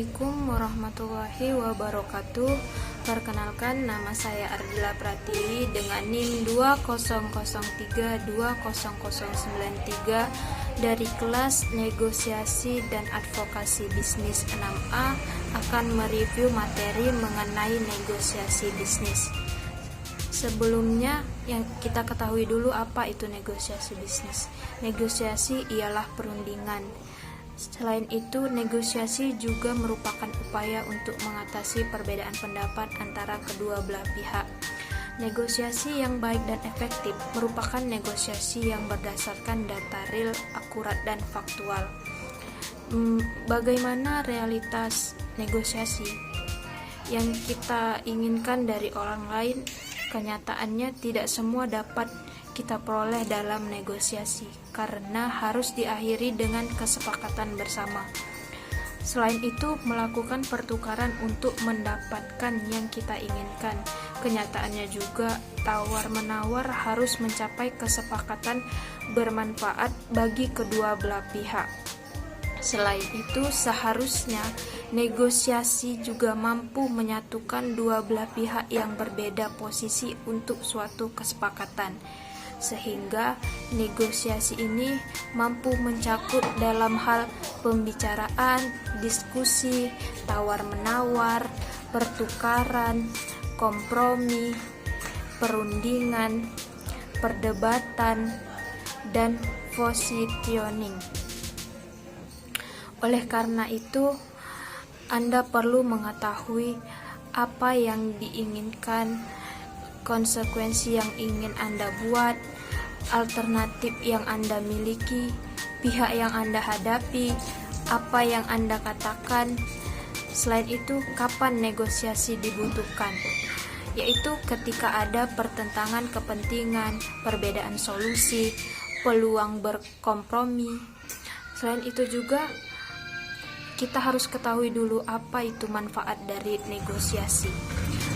Assalamualaikum warahmatullahi wabarakatuh. Perkenalkan, nama saya Ardila Pratiwi dengan NIM 2003200093 dari kelas Negosiasi dan Advokasi Bisnis 6A akan mereview materi mengenai negosiasi bisnis. Sebelumnya, yang kita ketahui dulu apa itu negosiasi bisnis. Negosiasi ialah perundingan. Selain itu, negosiasi juga merupakan upaya untuk mengatasi perbedaan pendapat antara kedua belah pihak. Negosiasi yang baik dan efektif merupakan negosiasi yang berdasarkan data real, akurat, dan faktual. Bagaimana realitas negosiasi yang kita inginkan dari orang lain? Kenyataannya tidak semua dapat kita peroleh dalam negosiasi karena harus diakhiri dengan kesepakatan bersama. Selain itu, melakukan pertukaran untuk mendapatkan yang kita inginkan. Kenyataannya juga tawar-menawar harus mencapai kesepakatan bermanfaat bagi kedua belah pihak. Selain itu, seharusnya negosiasi juga mampu menyatukan dua belah pihak yang berbeda posisi untuk suatu kesepakatan, sehingga negosiasi ini mampu mencakup dalam hal pembicaraan, diskusi, tawar-menawar, pertukaran, kompromi, perundingan, perdebatan, dan positioning. Oleh karena itu, Anda perlu mengetahui apa yang diinginkan, konsekuensi yang ingin Anda buat, alternatif yang Anda miliki, pihak yang Anda hadapi, apa yang Anda katakan. Selain itu, kapan negosiasi dibutuhkan, yaitu ketika ada pertentangan kepentingan, perbedaan solusi, peluang berkompromi. Selain itu juga, kita harus ketahui dulu apa itu manfaat dari negosiasi.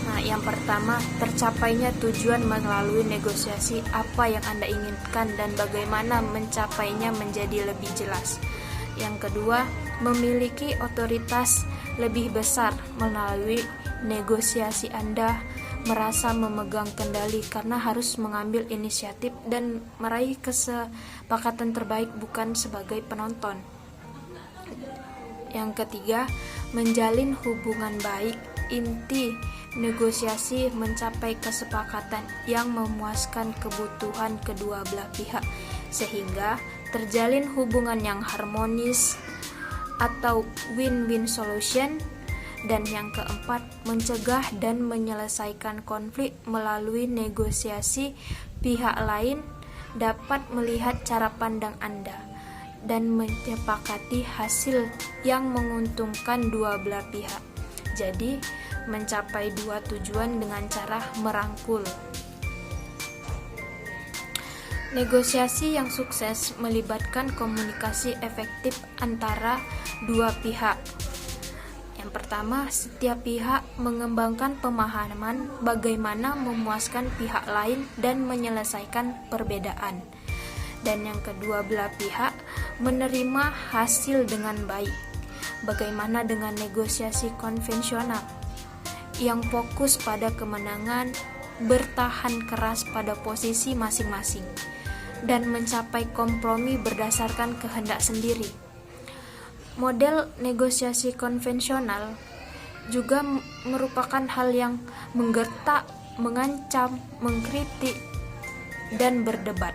Nah, yang pertama, tercapainya tujuan melalui negosiasi, apa yang Anda inginkan dan bagaimana mencapainya menjadi lebih jelas. Yang kedua, memiliki otoritas lebih besar melalui negosiasi. Anda merasa memegang kendali karena harus mengambil inisiatif dan meraih kesepakatan terbaik, bukan sebagai penonton. Yang ketiga, menjalin hubungan baik. Inti negosiasi mencapai kesepakatan yang memuaskan kebutuhan kedua belah pihak, sehingga terjalin hubungan yang harmonis atau win-win solution. Dan yang keempat, mencegah dan menyelesaikan konflik melalui negosiasi. Pihak lain dapat melihat cara pandang Anda dan menyepakati hasil yang menguntungkan dua belah pihak. Jadi, mencapai dua tujuan dengan cara merangkul. Negosiasi yang sukses melibatkan komunikasi efektif antara dua pihak. Yang pertama, setiap pihak mengembangkan pemahaman bagaimana memuaskan pihak lain dan menyelesaikan perbedaan. Dan yang kedua belah pihak menerima hasil dengan baik. Bagaimana dengan negosiasi konvensional yang fokus pada kemenangan, bertahan keras pada posisi masing-masing, dan mencapai kompromi berdasarkan kehendak sendiri. Model negosiasi konvensional juga merupakan hal yang menggertak, mengancam, mengkritik, dan berdebat.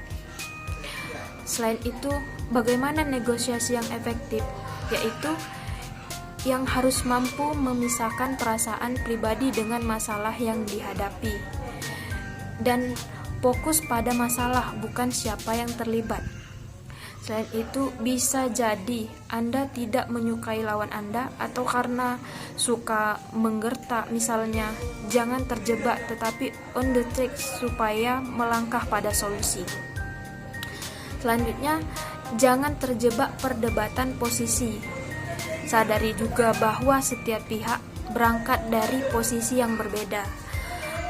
Selain itu, bagaimana negosiasi yang efektif, yaitu yang harus mampu memisahkan perasaan pribadi dengan masalah yang dihadapi dan fokus pada masalah, bukan siapa yang terlibat. Selain itu, bisa jadi Anda tidak menyukai lawan Anda atau karena suka menggertak misalnya. Jangan terjebak, tetapi on the track supaya melangkah pada solusi. Selanjutnya, jangan terjebak perdebatan posisi. Sadari juga bahwa setiap pihak berangkat dari posisi yang berbeda.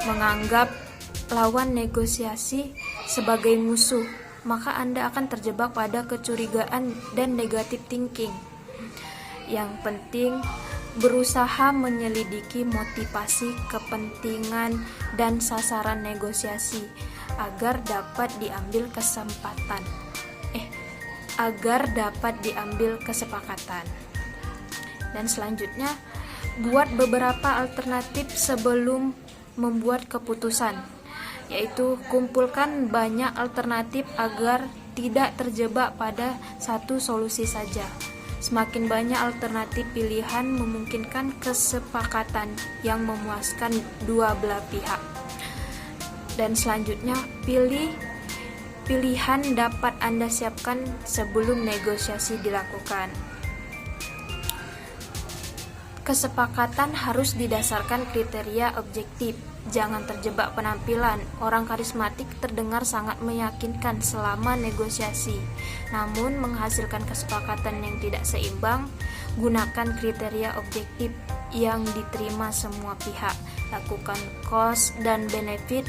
Menganggap lawan negosiasi sebagai musuh, maka Anda akan terjebak pada kecurigaan dan negative thinking. Yang penting, berusaha menyelidiki motivasi, kepentingan, dan sasaran negosiasi agar dapat diambil kesepakatan. Dan selanjutnya, buat beberapa alternatif sebelum membuat keputusan, yaitu kumpulkan banyak alternatif agar tidak terjebak pada satu solusi saja. Semakin banyak alternatif pilihan memungkinkan kesepakatan yang memuaskan dua belah pihak. Dan selanjutnya, pilihan dapat Anda siapkan sebelum negosiasi dilakukan. Kesepakatan harus didasarkan kriteria objektif. Jangan terjebak penampilan. Orang karismatik terdengar sangat meyakinkan selama negosiasi, namun menghasilkan kesepakatan yang tidak seimbang. Gunakan kriteria objektif yang diterima semua pihak. Lakukan cost dan benefit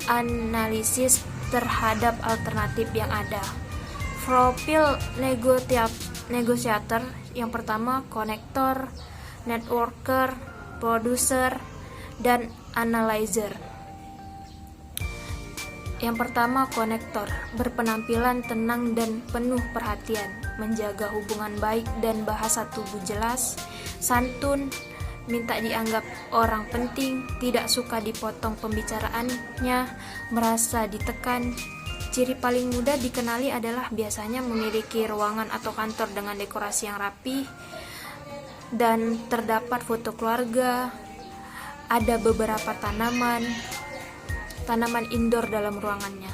analisis terhadap alternatif yang ada. Profil negosiator yang pertama, konektor, networker, produser, dan analyzer. Yang pertama, konektor, berpenampilan tenang dan penuh perhatian, menjaga hubungan baik dan bahasa tubuh jelas, santun, minta dianggap orang penting, tidak suka dipotong pembicaraannya, merasa ditekan. Ciri paling mudah dikenali adalah biasanya memiliki ruangan atau kantor dengan dekorasi yang rapi dan terdapat foto keluarga. Ada beberapa tanaman indoor dalam ruangannya.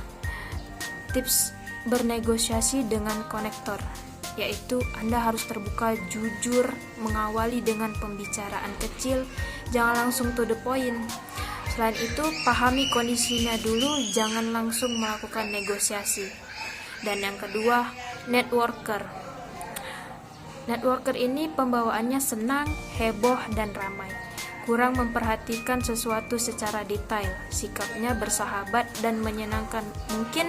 Tips bernegosiasi dengan konektor, yaitu Anda harus terbuka, jujur, mengawali dengan pembicaraan kecil, jangan langsung to the point. Selain itu, pahami kondisinya dulu, jangan langsung melakukan negosiasi. Dan yang kedua, networker. Networker ini pembawaannya senang, heboh, dan ramai. Kurang memperhatikan sesuatu secara detail, sikapnya bersahabat dan menyenangkan. Mungkin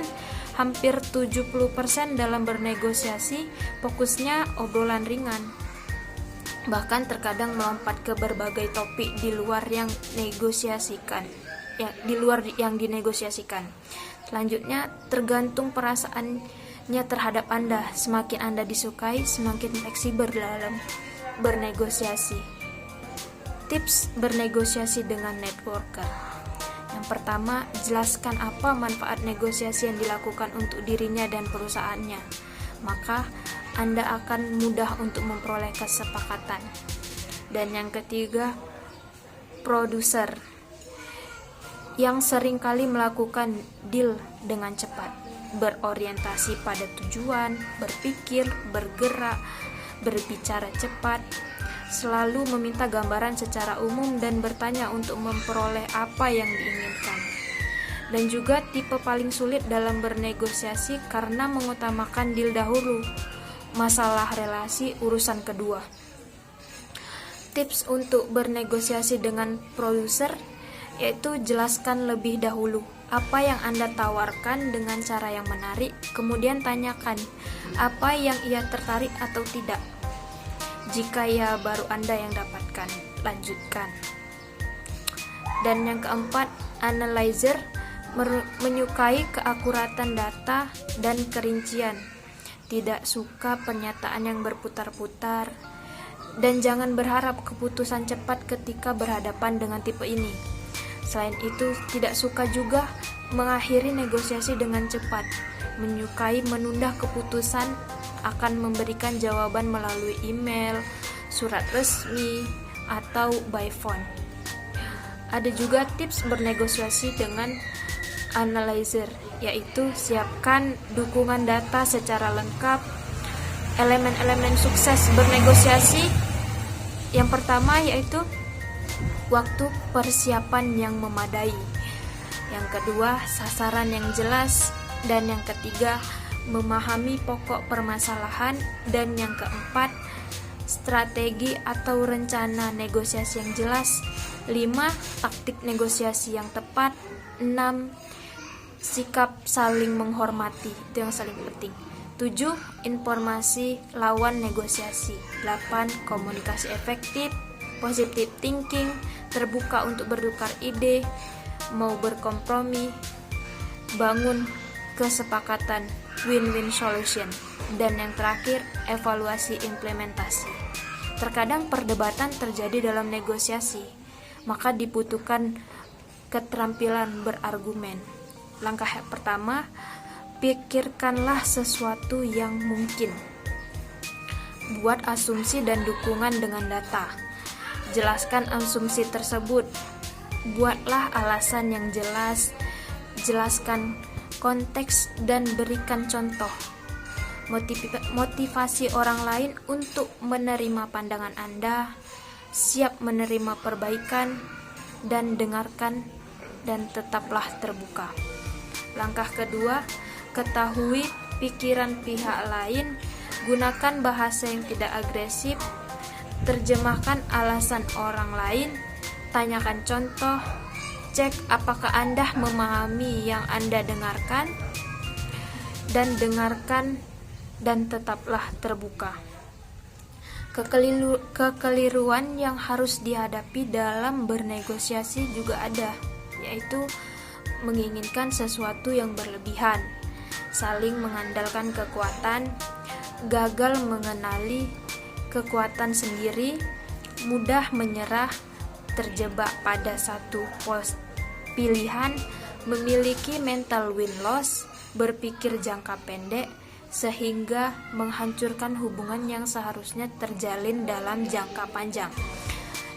hampir 70% dalam bernegosiasi fokusnya obrolan ringan. Bahkan terkadang melompat ke berbagai topik di luar yang dinegosiasikan. Selanjutnya, tergantung perasaannya terhadap Anda. Semakin Anda disukai, semakin fleksibel dalam bernegosiasi. Tips bernegosiasi dengan networker. Yang pertama, jelaskan apa manfaat negosiasi yang dilakukan untuk dirinya dan perusahaannya. Maka, Anda akan mudah untuk memperoleh kesepakatan. Dan yang ketiga, produser yang seringkali melakukan deal dengan cepat, berorientasi pada tujuan, berpikir, bergerak, berbicara cepat, selalu meminta gambaran secara umum dan bertanya untuk memperoleh apa yang diinginkan. Dan juga tipe paling sulit dalam bernegosiasi karena mengutamakan deal dahulu, masalah relasi urusan kedua. Tips untuk bernegosiasi dengan produser, yaitu jelaskan lebih dahulu apa yang Anda tawarkan dengan cara yang menarik, kemudian tanyakan apa yang ia tertarik atau tidak. Jika ya, baru Anda yang dapatkan, lanjutkan. Dan yang keempat, analyzer, menyukai keakuratan data dan kerincian. Tidak suka pernyataan yang berputar-putar. Dan jangan berharap keputusan cepat ketika berhadapan dengan tipe ini. Selain itu, tidak suka juga mengakhiri negosiasi dengan cepat. Menyukai menunda keputusan, akan memberikan jawaban melalui email, surat resmi, atau by phone. Ada juga tips bernegosiasi dengan analyzer, yaitu siapkan dukungan data secara lengkap. Elemen-elemen sukses bernegosiasi yang pertama yaitu waktu persiapan yang memadai. Yang kedua, sasaran yang jelas. Dan yang ketiga, memahami pokok permasalahan. Dan yang keempat, strategi atau rencana negosiasi yang jelas. 5. Taktik negosiasi yang tepat. 6. Sikap saling menghormati, itu yang saling penting. 7. Informasi lawan negosiasi. 8. Komunikasi efektif. positive thinking, terbuka untuk bertukar ide, mau berkompromi, bangun kesepakatan, win-win solution, dan yang terakhir, evaluasi implementasi. Terkadang perdebatan terjadi dalam negosiasi, maka dibutuhkan keterampilan berargumen. Langkah pertama, pikirkanlah sesuatu yang mungkin. Buat asumsi dan dukungan dengan data. Jelaskan asumsi tersebut. Buatlah alasan yang jelas. Jelaskan konteks dan berikan contoh. Motivasi orang lain untuk menerima pandangan Anda, siap menerima perbaikan, dan dengarkan dan tetaplah terbuka. Langkah kedua, ketahui pikiran pihak lain, gunakan bahasa yang tidak agresif, terjemahkan alasan orang lain, tanyakan contoh, cek apakah Anda memahami yang Anda dengarkan, dan dengarkan dan tetaplah terbuka. Kekeliruan yang harus dihadapi dalam bernegosiasi juga ada, yaitu menginginkan sesuatu yang berlebihan, saling mengandalkan kekuatan, gagal mengenali kekuatan sendiri, mudah menyerah, terjebak pada satu pilihan, memiliki mental win-loss, berpikir jangka pendek, sehingga menghancurkan hubungan yang seharusnya terjalin dalam jangka panjang.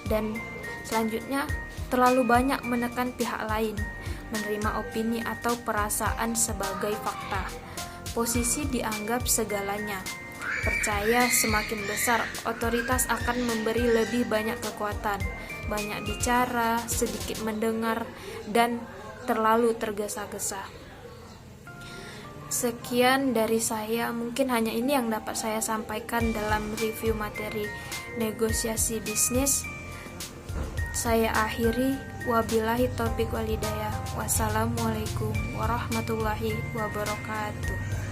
Dan selanjutnya, terlalu banyak menekan pihak lain, menerima opini atau perasaan sebagai fakta. Posisi dianggap segalanya. Percaya semakin besar, otoritas akan memberi lebih banyak kekuatan. Banyak bicara, sedikit mendengar, dan terlalu tergesa-gesa. Sekian dari saya, mungkin hanya ini yang dapat saya sampaikan dalam review materi negosiasi bisnis. Saya akhiri, wabillahi taufiq walhidayah. Wassalamualaikum warahmatullahi wabarakatuh.